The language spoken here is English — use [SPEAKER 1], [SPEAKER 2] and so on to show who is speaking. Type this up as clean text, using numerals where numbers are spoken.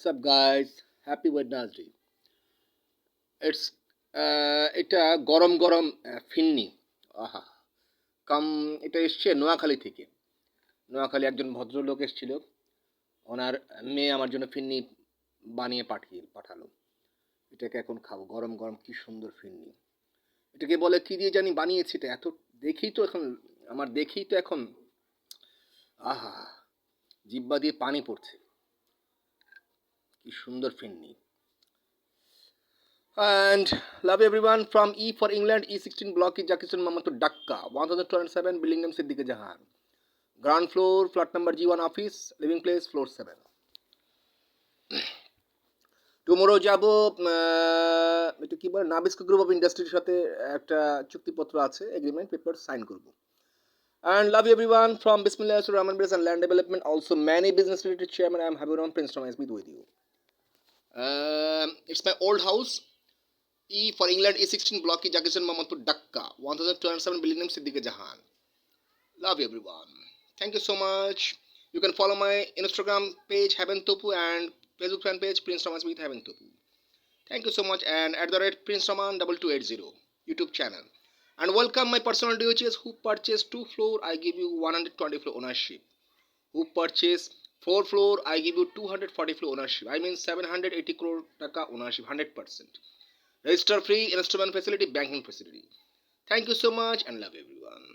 [SPEAKER 1] What's up, guys? Happy Wednesday. It's এটা গরম গরম ফিন্নি। আহা, কাম এটা এসছে নোয়াখালী থেকে। নোয়াখালী একজন ভদ্রলোক এসেছিল। ওনার মেয়ে আমার জন্য ফিন্নি বানিয়ে পাঠালো। এটাকে এখন খাবো। গরম গরম কি সুন্দর ফিন্নি। এটাকে বলে কি দিয়ে জানি বানিয়েছি এটা এত দেখেই তো এখন আহা, জিহ্বা দিয়ে পানি পড়ছে। কি সুন্দর phirni. And love everyone from E for England, E16 block is Jakistan Mamato Dhaka, 1207, building name Siddique Jahan. Ground floor, flat number G1 office, living place floor 7. Tomorrow যাব এটা কি বলে নাবিস্কো গ্রুপ অফ ইন্ডাস্ট্রির সাথে একটা চুক্তিপত্র আছে এগ্রিমেন্ট পেপার সাইন করব and love you everyone from Bismillah to Rahman Base and land development also many business related chairman I am Habibur Prince Thomas with you. It's my old house. E for England, E16 block is Jakistan Mamadpur Dhaka, 1207 building name Siddique Jahan. Love you everyone. Thank you so much. You can follow my Instagram page Heaven Topu and Facebook fan page Prince Thomas with Heaven Topu. Thank you so much and at the rate Prince Thomas 2280 YouTube channel. And welcome my personal DHS who purchased 2 floor I give you 120 floor ownership. Who purchased 4 floor I give you 240 floor ownership. I mean 780 crore taka ownership 100%. Register free, instrument facility, banking facility. Thank you so much and love everyone.